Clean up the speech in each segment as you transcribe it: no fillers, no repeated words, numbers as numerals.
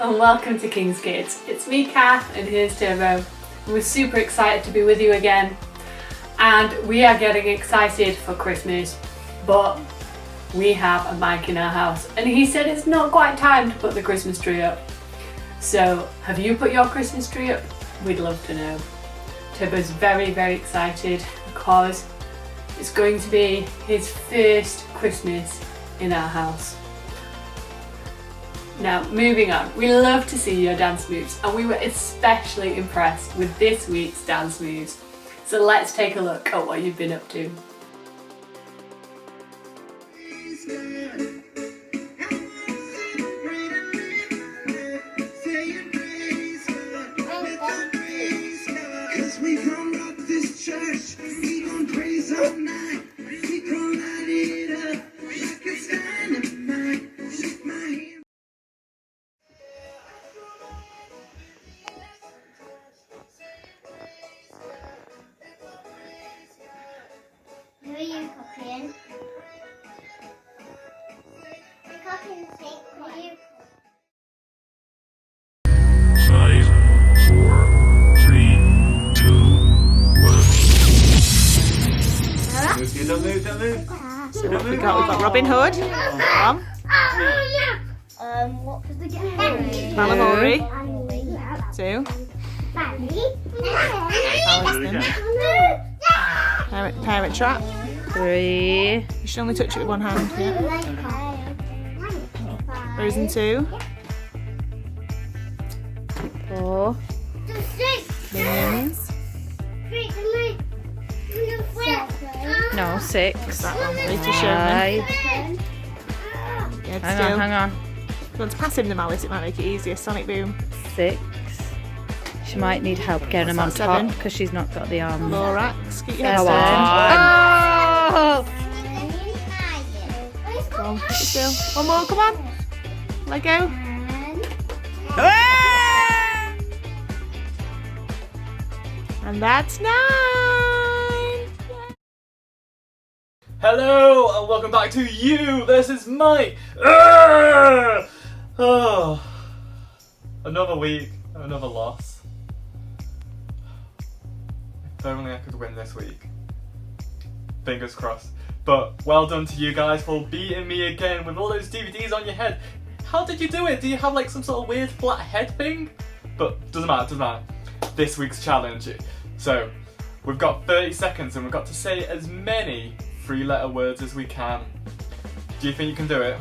and welcome to King's Kids. It's me, Kath, and here's Turbo. We're super excited to be with you again, and we are getting excited for Christmas, but we have a Mike in our house, and he said it's not quite time to put the Christmas tree up. So, have you put your Christmas tree up? We'd love to know. Turbo's very, very excited because it's going to be his first Christmas in our house. Now, moving on, we love to see your dance moves, and we were especially impressed with this week's dance moves. So let's take a look at what you've been up to. Who are you cooking? You're cooking the sink. Who are you? 5, 4, 3, 2, 1. Don't move. So what have we got? We've got Robin Hood. One. What was the game? Malahori. Two. Parent Trap. 3. You should only touch it with one hand. Yeah. Frozen 2. 4. Minions. No, 6. That one. Rita Sherman. 5. Yeah, Hang on. If you want to pass him the malice, it might make it easier. Sonic Boom. 6. She might need help getting him on What's that, 7? top because she's not got the arms. Lorax. Get your head Go down. on. Go on, keep still. One more, come on. Lego. And that's 9. Hello and welcome back to You versus Mike. Oh, another week, another loss. If only I could win this week. Fingers crossed. But well done to you guys for beating me again with all those DVDs on your head. How did you do it? Do you have like some sort of weird flat head thing? But doesn't matter. This week's challenge. So we've got 30 seconds and we've got to say as many 3-letter words as we can. Do you think you can do it?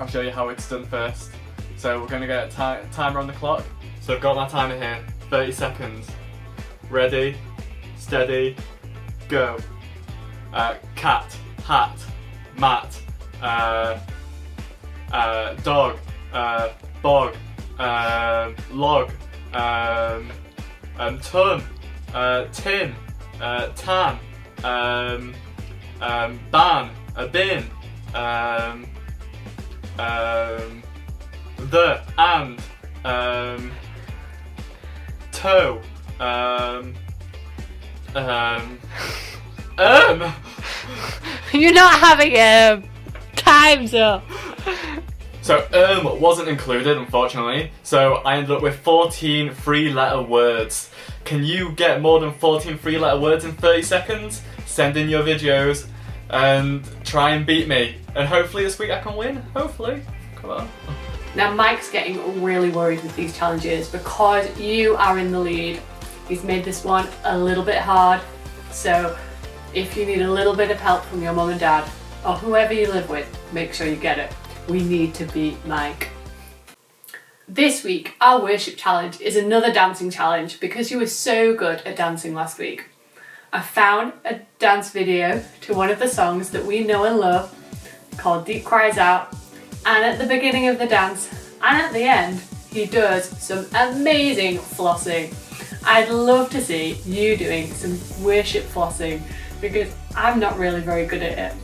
I'll show you how it's done first. So we're going to get a timer on the clock. So I've got my timer here. 30 seconds. Ready, steady, go. Cat, hat, mat, dog, bog, log, ton, tin, tan, ban, a bin, the, and, toe, You're not having time's up. So wasn't included, unfortunately. So I ended up with 14 3-letter words. Can you get more than 14 3-letter words in 30 seconds? Send in your videos and try and beat me. And hopefully this week I can win. Hopefully. Come on. Now Mike's getting really worried with these challenges because you are in the lead. He's made this one a little bit hard, so if you need a little bit of help from your mum and dad or whoever you live with, make sure you get it. We need to beat Mike. This week, our worship challenge is another dancing challenge because you were so good at dancing last week. I found a dance video to one of the songs that we know and love called Deep Cries Out, and at the beginning of the dance and at the end, he does some amazing flossing. I'd love to see you doing some worship flossing because I'm not really very good at it.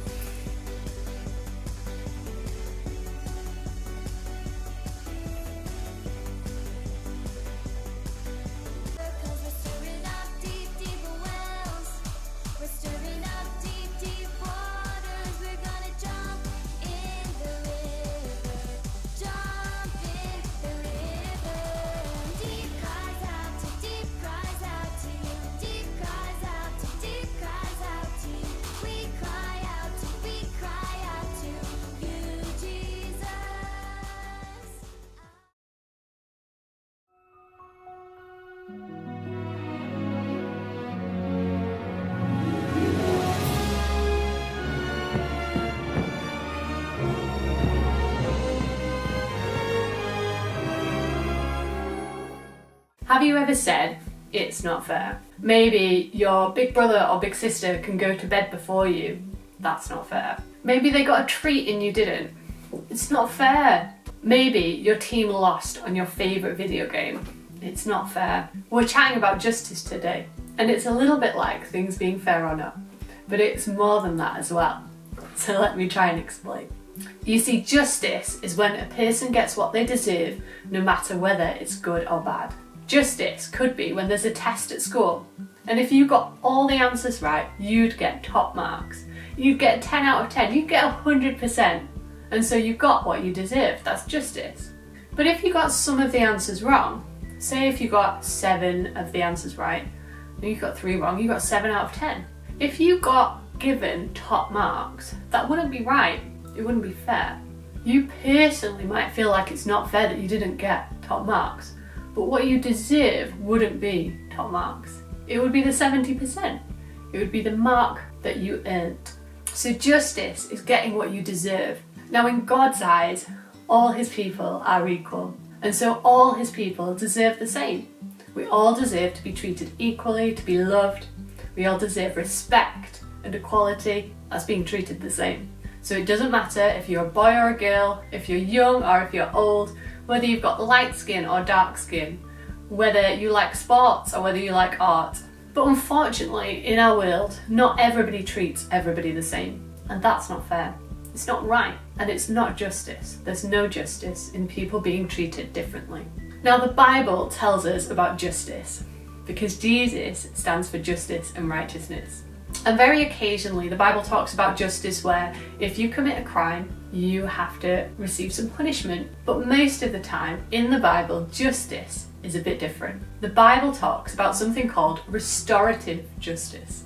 Have you ever said, it's not fair? Maybe your big brother or big sister can go to bed before you. That's not fair. Maybe they got a treat and you didn't. It's not fair. Maybe your team lost on your favourite video game. It's not fair. We're chatting about justice today, and it's a little bit like things being fair or not, but it's more than that as well. So let me try and explain. You see, justice is when a person gets what they deserve, no matter whether it's good or bad. Justice could be when there's a test at school, and if you got all the answers right, you'd get top marks. You'd get 10 out of 10, you'd get 100%, and so you got what you deserved. That's justice. But if you got some of the answers wrong, say if you got 7 of the answers right, and you got 3 wrong, you got 7 out of 10. If you got given top marks, that wouldn't be right. It wouldn't be fair. You personally might feel like it's not fair that you didn't get top marks, but what you deserve wouldn't be top marks. It would be the 70%. It would be the mark that you earned. So justice is getting what you deserve. Now in God's eyes, all his people are equal, and so all his people deserve the same. We all deserve to be treated equally, to be loved. We all deserve respect and equality as being treated the same. So it doesn't matter if you're a boy or a girl, if you're young or if you're old, whether you've got light skin or dark skin, whether you like sports or whether you like art. But unfortunately, in our world, not everybody treats everybody the same, and that's not fair. It's not right, and it's not justice. There's no justice in people being treated differently. Now, the Bible tells us about justice because Jesus stands for justice and righteousness. And very occasionally, the Bible talks about justice where if you commit a crime, you have to receive some punishment. But most of the time, in the Bible, justice is a bit different. The Bible talks about something called restorative justice,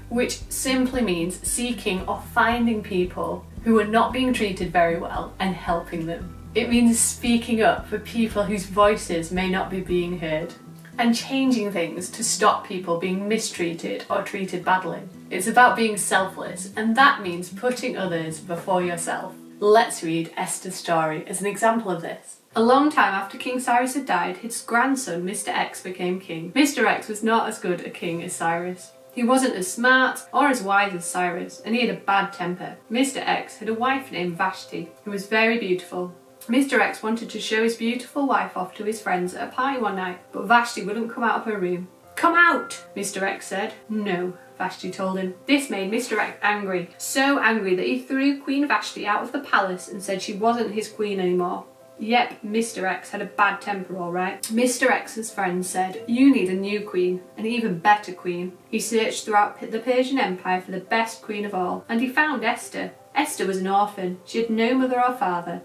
which simply means seeking or finding people who are not being treated very well and helping them. It means speaking up for people whose voices may not be being heard, and changing things to stop people being mistreated or treated badly. It's about being selfless, and that means putting others before yourself. Let's read Esther's story as an example of this. A long time after King Cyrus had died, his grandson, Mr. X, became king. Mr. X was not as good a king as Cyrus. He wasn't as smart or as wise as Cyrus, and he had a bad temper. Mr. X had a wife named Vashti, who was very beautiful. Mr. X wanted to show his beautiful wife off to his friends at a party one night, but Vashti wouldn't come out of her room. "Come out!" Mr. X said. "No," Vashti told him. This made Mr. X angry, so angry that he threw Queen Vashti out of the palace and said she wasn't his queen anymore. Yep, Mr. X had a bad temper, all right. Mr. X's friends said, "You need a new queen, an even better queen." He searched throughout the Persian Empire for the best queen of all, and he found Esther. Esther was an orphan. She had no mother or father.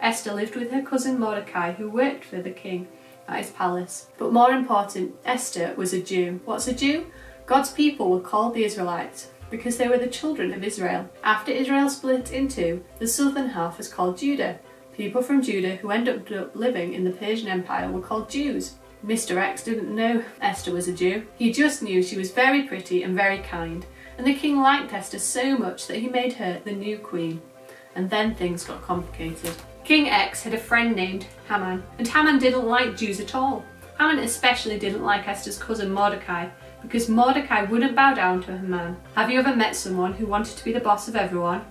Esther lived with her cousin Mordecai, who worked for the king at his palace. But more important, Esther was a Jew. What's a Jew? God's people were called the Israelites because they were the children of Israel. After Israel split in two, the southern half was called Judah. People from Judah who ended up living in the Persian Empire were called Jews. Mr. X didn't know Esther was a Jew. He just knew she was very pretty and very kind, and the king liked Esther so much that he made her the new queen. And then things got complicated. King X had a friend named Haman, and Haman didn't like Jews at all. Haman especially didn't like Esther's cousin Mordecai, because Mordecai wouldn't bow down to Haman. Have you ever met someone who wanted to be the boss of everyone?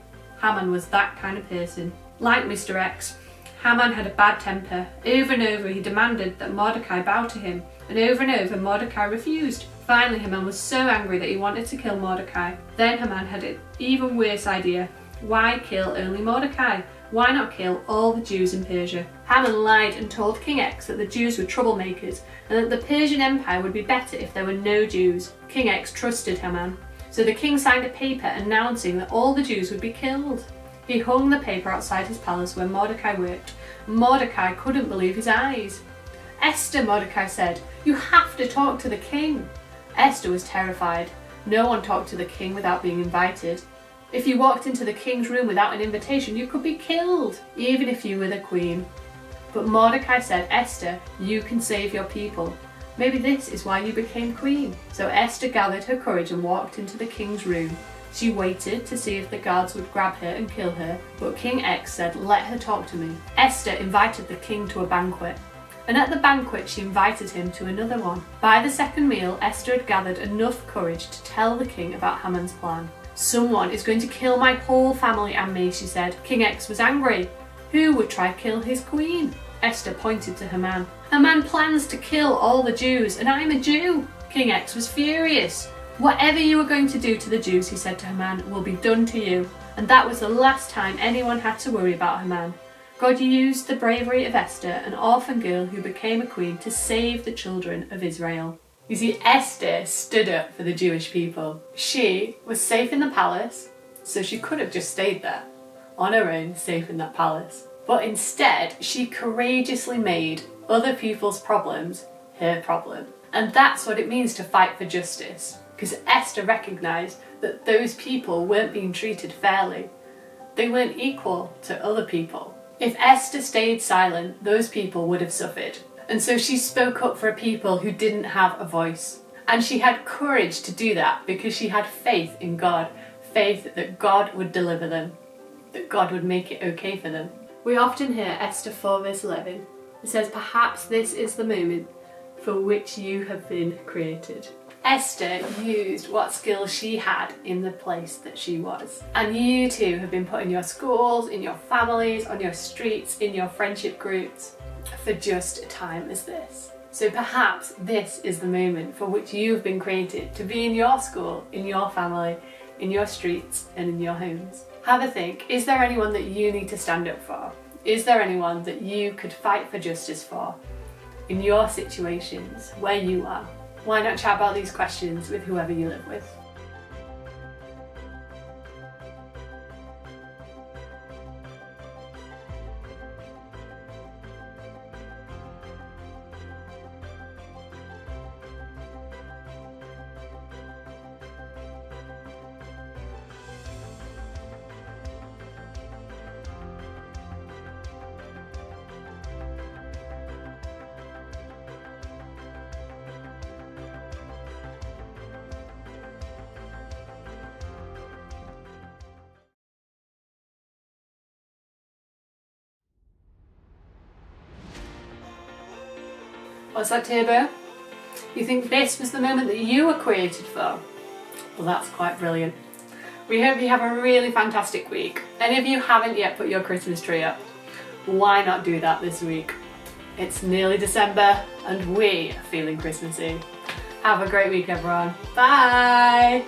Haman was that kind of person. Like Mr. X, Haman had a bad temper. Over and over he demanded that Mordecai bow to him, and over Mordecai refused. Finally, Haman was so angry that he wanted to kill Mordecai. Then Haman had an even worse idea. Why kill only Mordecai? Why not kill all the Jews in Persia? Haman lied and told King X that the Jews were troublemakers and that the Persian Empire would be better if there were no Jews. King X trusted Haman, so the king signed a paper announcing that all the Jews would be killed. He hung the paper outside his palace where Mordecai worked. Mordecai couldn't believe his eyes. "Esther," Mordecai said, "you have to talk to the king." Esther was terrified. No one talked to the king without being invited. If you walked into the king's room without an invitation, you could be killed, even if you were the queen. But Mordecai said, "Esther, you can save your people. Maybe this is why you became queen." So Esther gathered her courage and walked into the king's room. She waited to see if the guards would grab her and kill her, but King X said, "Let her talk to me." Esther invited the king to a banquet. And at the banquet she invited him to another one. By the second meal, Esther had gathered enough courage to tell the king about Haman's plan. "Someone is going to kill my whole family and me," she said. King X was angry. Who would try to kill his queen? Esther pointed to Haman. "Haman plans to kill all the Jews, and I'm a Jew." King X was furious. "Whatever you are going to do to the Jews," he said to Haman, "will be done to you." And that was the last time anyone had to worry about Haman. God used the bravery of Esther, an orphan girl who became a queen, to save the children of Israel. You see, Esther stood up for the Jewish people. She was safe in the palace, so she could have just stayed there, on her own, safe in that palace. But instead, she courageously made other people's problems her problem. And that's what it means to fight for justice, because Esther recognised that those people weren't being treated fairly. They weren't equal to other people. If Esther stayed silent, those people would have suffered. And so she spoke up for a people who didn't have a voice. And she had courage to do that because she had faith in God, faith that God would deliver them, that God would make it okay for them. We often hear Esther 4 verse 11. It says, "Perhaps this is the moment for which you have been created." Esther used what skills she had in the place that she was. And you too have been put in your schools, in your families, on your streets, in your friendship groups for just a time as this. So perhaps this is the moment for which you've been created to be in your school, in your family, in your streets and in your homes. Have a think. Is there anyone that you need to stand up for? Is there anyone that you could fight for justice for in your situations, where you are? Why not chat about these questions with whoever you live with? What's that, Turbo? You think this was the moment that you were created for? Well, that's quite brilliant. We hope you have a really fantastic week. And if you haven't yet put your Christmas tree up, why not do that this week? It's nearly December and we are feeling Christmassy. Have a great week, everyone. Bye!